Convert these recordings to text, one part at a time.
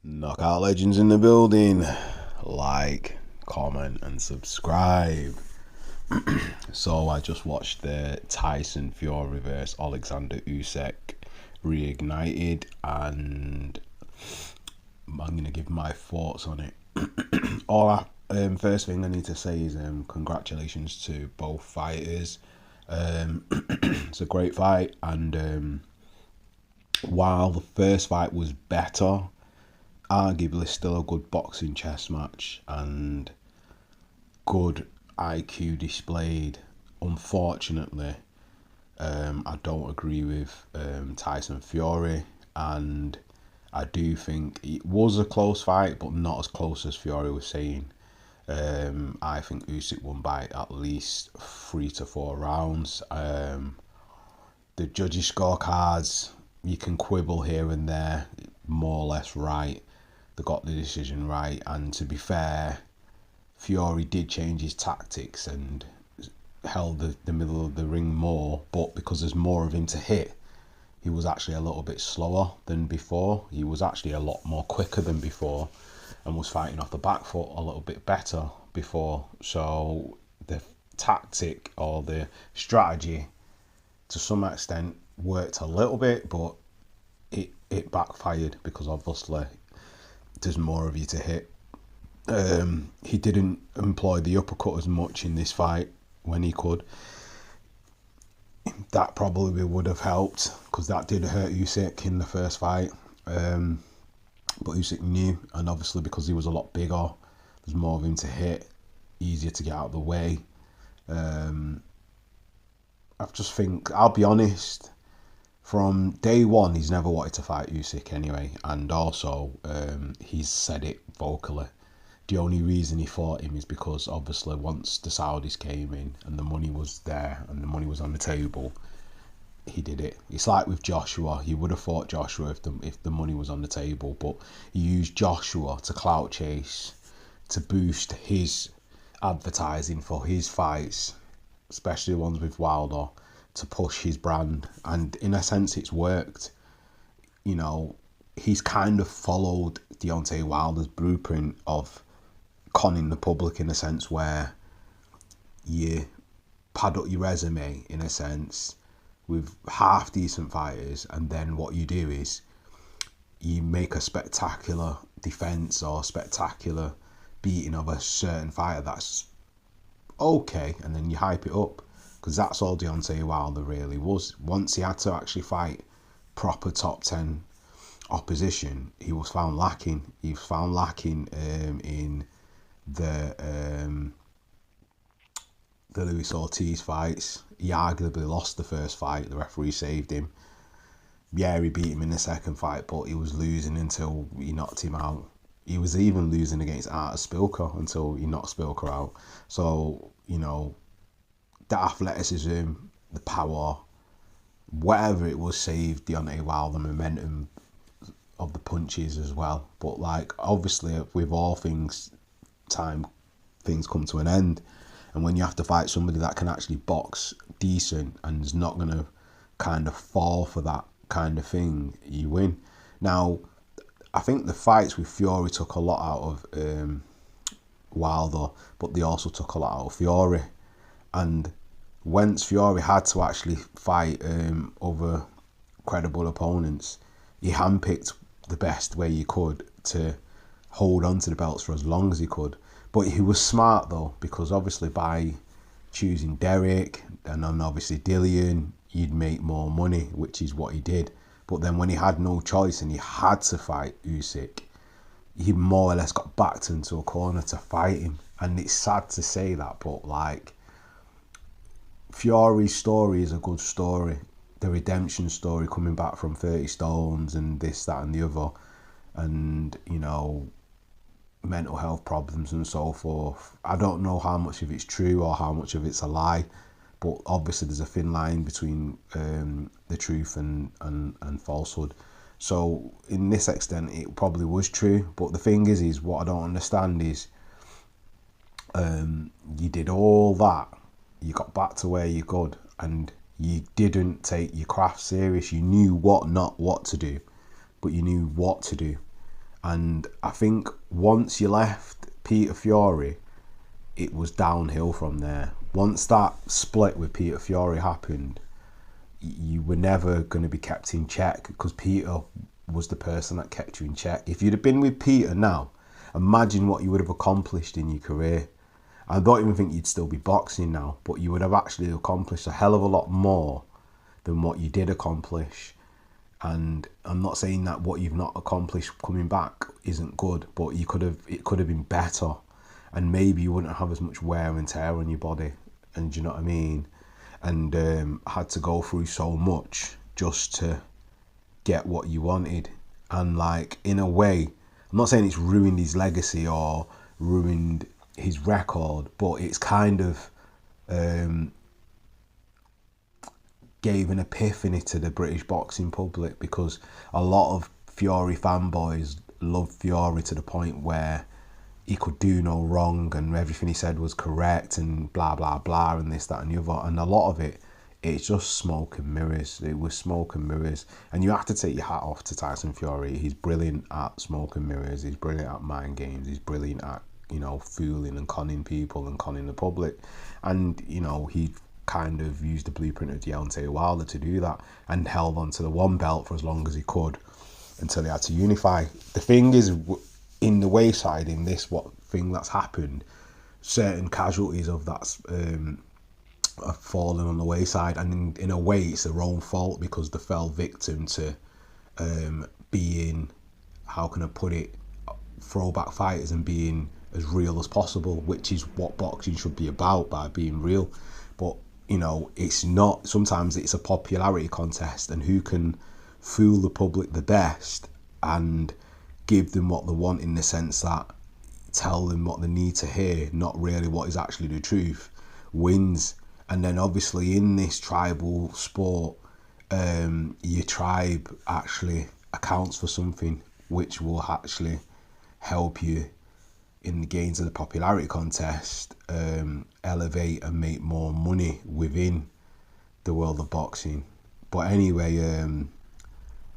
Knockout legends in the building. Like, comment, and subscribe. So I just watched the Tyson Fury vs Oleksander Usyk reignited, and I'm gonna give my thoughts on it. First thing I need to say is congratulations to both fighters. It's a great fight, and while the first fight was better, arguably still a good boxing chess match and good IQ displayed. Unfortunately, I don't agree with Tyson Fury, and I do think it was a close fight, but not as close as Fury was saying. I think Usyk won by at least 3 to 4 rounds. The judges' scorecards, you can quibble here and there, more or less right. They got the decision right, and to be fair, Fury did change his tactics and held the middle of the ring more, but because there's more of him to hit, he was actually a little bit slower than before. He was actually a lot more quicker than before and was fighting off the back foot a little bit better before. So the tactic or the strategy to some extent worked a little bit, but it backfired because obviously there's more of you to hit. He didn't employ the uppercut as much in this fight when he could. That probably would have helped because that did hurt Usyk in the first fight. But Usyk knew, and obviously because he was a lot bigger, there's more of him to hit, easier to get out of the way. I just think, I'll be honest, from day one, he's never wanted to fight Usyk anyway, and also he's said it vocally. The only reason he fought him is because obviously once the Saudis came in and the money was there and the money was on the table, he did it. It's like with Joshua. He would have fought Joshua if the money was on the table, but he used Joshua to clout chase, to boost his advertising for his fights, especially the ones with Wilder, to push his brand, and in a sense it's worked. You know, he's kind of followed Deontay Wilder's blueprint of conning the public, in a sense where you pad up your resume in a sense with half decent fighters, and then what you do is you make a spectacular defense or spectacular beating of a certain fighter that's okay, and then you hype it up, because that's all Deontay Wilder really was. Once he had to actually fight proper top 10 opposition, he was found lacking. He was found lacking in the Luis Ortiz fights. He arguably lost the first fight. The referee saved him. Yeah, he beat him in the second fight, but he was losing until he knocked him out. He was even losing against Artur Spilka until he knocked Spilka out. So, you know, the athleticism, the power, whatever it was, saved Deontay Wilder, the momentum of the punches as well. But like, obviously with all things, things come to an end, and when you have to fight somebody that can actually box decent and is not going to kind of fall for that kind of thing, you win. Now, I think the fights with Fury took a lot out of Wilder, but they also took a lot out of Fury. And once Fury had to actually fight other credible opponents, he handpicked the best way he could to hold on to the belts for as long as he could. But he was smart though, because obviously by choosing Derek and then obviously Dillian, you'd make more money, which is what he did. But then when he had no choice and he had to fight Usyk, he more or less got backed into a corner to fight him. And it's sad to say that, but like, Fury's story is a good story. The redemption story, coming back from 30 stones and this, that and the other, and, you know, mental health problems and so forth. I don't know how much of it's true or how much of it's a lie, but obviously there's a thin line between the truth and falsehood. So in this extent, it probably was true. But the thing is what I don't understand is you did all that, you got back to where you could, and you didn't take your craft serious. You knew not what to do, but you knew what to do. And I think once you left Peter Fiore, it was downhill from there. Once that split with Peter Fiore happened, you were never going to be kept in check, because Peter was the person that kept you in check. If you'd have been with Peter now, imagine what you would have accomplished in your career. I don't even think you'd still be boxing now, but you would have actually accomplished a hell of a lot more than what you did accomplish. And I'm not saying that what you've not accomplished coming back isn't good, but it could have been better, and maybe you wouldn't have as much wear and tear on your body, and do you know what I mean? And had to go through so much just to get what you wanted. And like, in a way, I'm not saying it's ruined his legacy or ruined his record, but it's kind of gave an epiphany to the British boxing public, because a lot of Fury fanboys loved Fury to the point where he could do no wrong and everything he said was correct and blah blah blah and this, that and the other. And a lot of it's just smoke and mirrors. It was smoke and mirrors, and you have to take your hat off to Tyson Fury. He's brilliant at smoke and mirrors. He's brilliant at mind games. He's brilliant at, you know, fooling and conning people and conning the public. And, you know, he kind of used the blueprint of Deontay Wilder to do that, and held on to the one belt for as long as he could until he had to unify. The thing is, in the wayside, in this thing that's happened, certain casualties of that have fallen on the wayside, and in a way it's their own fault, because they fell victim to being, how can I put it, throwback fighters and being as real as possible, which is what boxing should be about, by being real. But, you know, it's not. Sometimes it's a popularity contest, and who can fool the public the best and give them what they want, in the sense that tell them what they need to hear, not really what is actually the truth, wins. And then obviously in this tribal sport, your tribe actually accounts for something, which will actually help you in the gains of the popularity contest, elevate and make more money within the world of boxing. But anyway,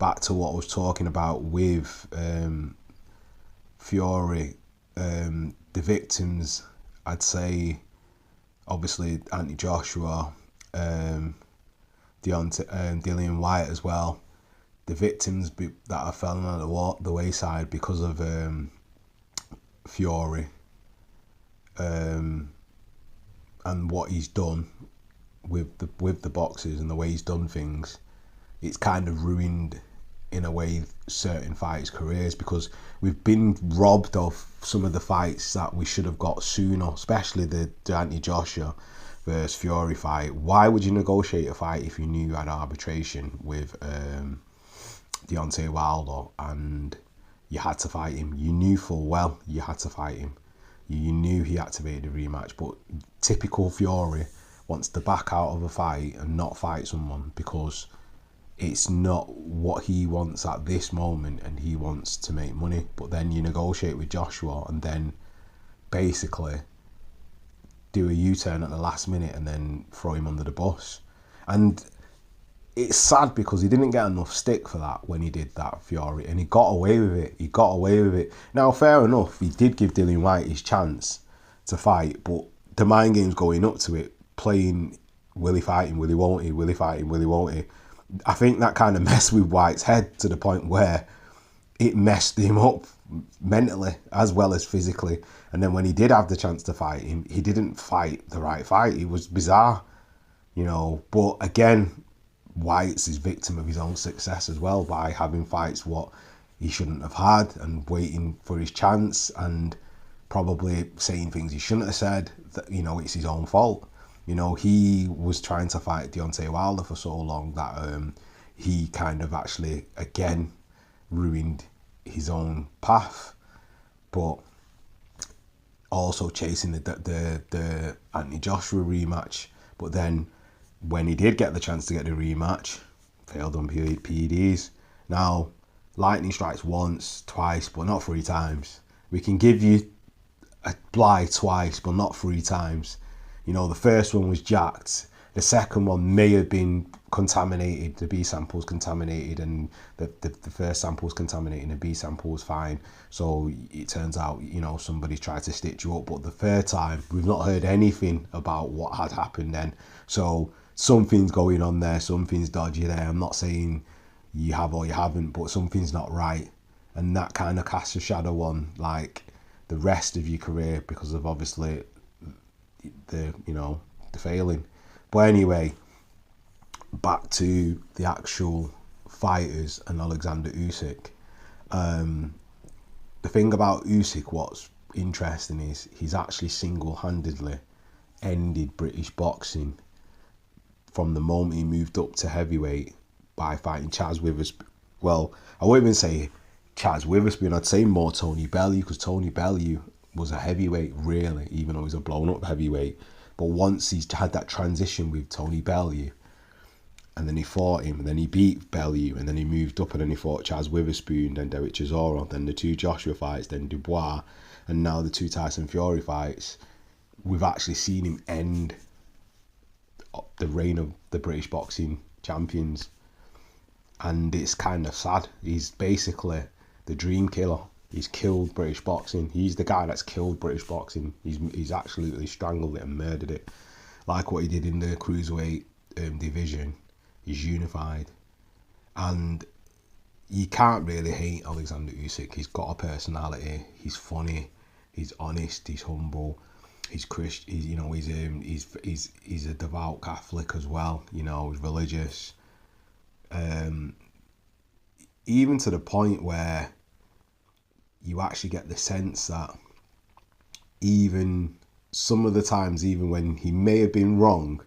back to what I was talking about with Fury, the victims, I'd say, obviously Anthony Joshua, Dillian Whyte as well. The victims that are fallen on the wayside because of Fury, and what he's done with the boxers and the way he's done things. It's kind of ruined, in a way, certain fighters' careers, because we've been robbed of some of the fights that we should have got sooner, especially the Anthony Joshua versus Fury fight. Why would you negotiate a fight if you knew you had arbitration with Deontay Wilder and you had to fight him? You knew full well you had to fight him. You knew he activated a rematch, but typical Fury wants to back out of a fight and not fight someone because it's not what he wants at this moment, and he wants to make money. But then you negotiate with Joshua and then basically do a U-turn at the last minute and then throw him under the bus. And it's sad because he didn't get enough stick for that when he did that, Fury, and he got away with it. Now, fair enough, he did give Dillian Whyte his chance to fight, but the mind games going up to it, playing, will he fight him, will he won't he, will he fight him, will he won't he, I think that kind of messed with White's head to the point where it messed him up mentally as well as physically. And then when he did have the chance to fight him, he didn't fight the right fight. It was bizarre, you know. But again, White's is victim of his own success as well, by having fights what he shouldn't have had and waiting for his chance and probably saying things he shouldn't have said. That, you know, it's his own fault. You know, he was trying to fight Deontay Wilder for so long that he kind of actually, again, ruined his own path. But also chasing the Anthony Joshua rematch. But then when he did get the chance to get the rematch, failed on PEDs. Now, lightning strikes once, twice, but not 3 times. We can give you a blight twice, but not 3 times. You know, the first one was jacked. The second one may have been contaminated, the B sample was contaminated, and the first sample was contaminated and the B sample was fine. So it turns out, you know, somebody tried to stitch you up. But the third time, we've not heard anything about what had happened then. So something's going on there, something's dodgy there. I'm not saying you have or you haven't, but something's not right. And that kind of casts a shadow on, like, the rest of your career because of obviously the, you know, the failing. But anyway, back to the actual fighters and Oleksander Usyk. The thing about Usyk, what's interesting is he's actually single-handedly ended British boxing from the moment he moved up to heavyweight by fighting Chaz Witherspoon. Well, I wouldn't even say Chaz Witherspoon, I'd say more Tony Bellew, because Tony Bellew was a heavyweight, really, even though he's a blown-up heavyweight. But once he's had that transition with Tony Bellew, and then he fought him, and then he beat Bellew, and then he moved up, and then he fought Chaz Witherspoon, then Derek Chisora, then the 2 Joshua fights, then Dubois, and now the 2 Tyson Fury fights. We've actually seen him end the reign of the British boxing champions, and it's kind of sad. He's basically the dream killer. He's killed British boxing. He's the guy that's killed British boxing. He's absolutely strangled it and murdered it, like what he did in the cruiserweight division. He's unified, and you can't really hate Oleksander Usyk. He's got a personality. He's funny. He's honest. He's humble. He's Christian. He's, you know, he's a devout Catholic as well. You know, he's religious. Even to the point where you actually get the sense that even some of the times, even when he may have been wrong,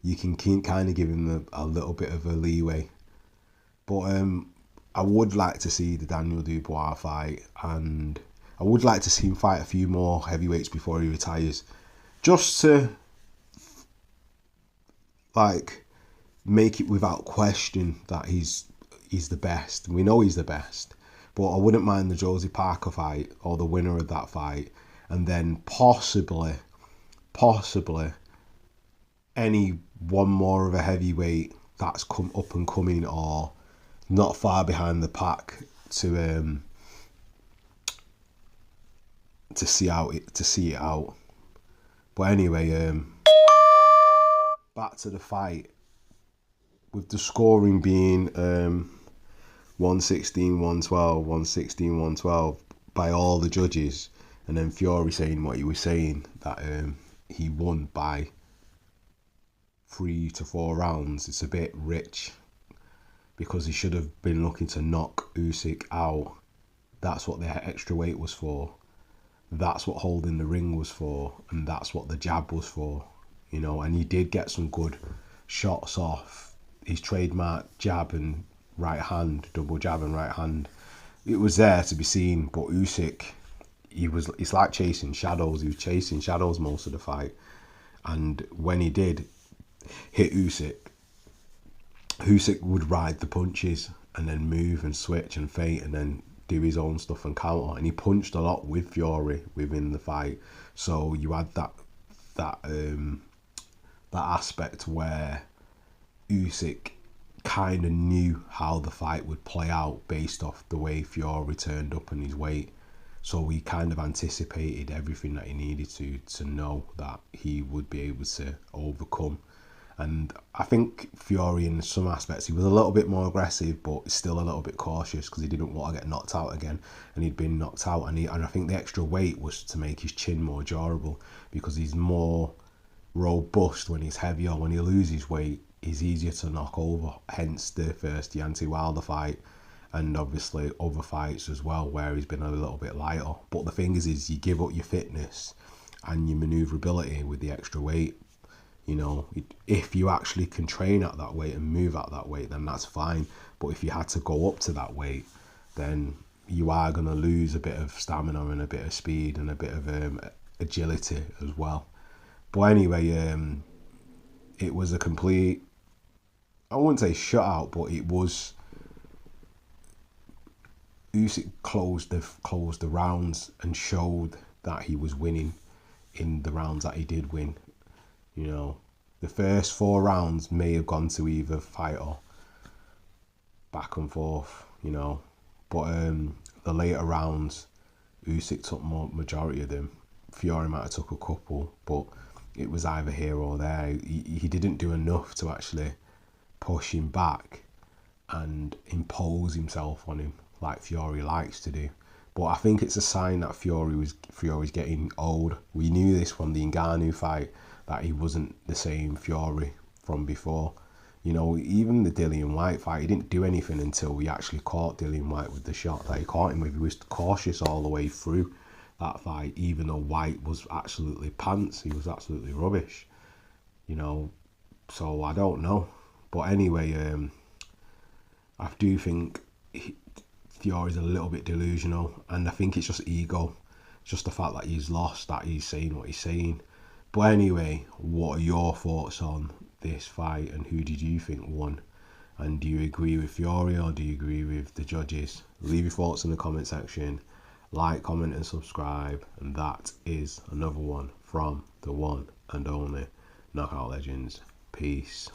you can kind of give him a little bit of a leeway. But I would like to see the Daniel Dubois fight, and I would like to see him fight a few more heavyweights before he retires, just to, like, make it without question that he's the best. We know he's the best, but I wouldn't mind the Josie Parker fight, or the winner of that fight, and then possibly any one more of a heavyweight that's come up and coming or not far behind the pack to see it out. But anyway, back to the fight, with the scoring being 116, 112, 116, 112 by all the judges, and then Fury saying what he was saying, that he won by 3 to 4 rounds. It's a bit rich, because he should have been looking to knock Usyk out. That's what the extra weight was for. That's what holding the ring was for, and that's what the jab was for, you know. And he did get some good shots off his trademark jab and right hand, double jab and right hand. It was there to be seen, but Usyk, it's like chasing shadows. He was chasing shadows most of the fight, and when he did hit Usyk would ride the punches and then move and switch and feint and then do his own stuff and counter. And he punched a lot with Fury within the fight, so you had that aspect where Usyk kind of knew how the fight would play out based off the way Fury turned up and his weight. So he kind of anticipated everything that he needed to know that he would be able to overcome. And I think Fury, in some aspects, he was a little bit more aggressive, but still a little bit cautious, because he didn't want to get knocked out again. And he'd been knocked out, and I think the extra weight was to make his chin more durable, because he's more robust when he's heavier. When he loses weight, he's easier to knock over. Hence the first Deontay Wilder fight, and obviously other fights as well where he's been a little bit lighter. But the thing is you give up your fitness and your manoeuvrability with the extra weight. You know, if you actually can train at that weight and move at that weight, then that's fine. But if you had to go up to that weight, then you are going to lose a bit of stamina and a bit of speed and a bit of agility as well. But anyway, it was a complete, I wouldn't say shutout, but it was, Usyk closed the rounds and showed that he was winning in the rounds that he did win. You know, The first 4 rounds may have gone to either fighter, back and forth, you know. But the later rounds, Usyk took more majority of them. Fury might have took a couple, but it was either here or there. He didn't do enough to actually push him back and impose himself on him like Fury likes to do. But I think it's a sign that Fury's getting old. We knew this from the Ngannou fight, that he wasn't the same Fury from before. You know, even the Dillian Whyte fight, he didn't do anything until we actually caught Dillian Whyte with the shot that he caught him with. He was cautious all the way through that fight, even though Whyte was absolutely pants. He was absolutely rubbish, you know. So I don't know. But anyway, I do think Fury's a little bit delusional, and I think it's just ego. It's just the fact that he's lost, that he's saying what he's saying. But anyway, what are your thoughts on this fight, and who did you think won? And do you agree with Fury or do you agree with the judges? Leave your thoughts in the comment section. Like, comment and subscribe. And that is another one from the one and only Knockout Legends. Peace.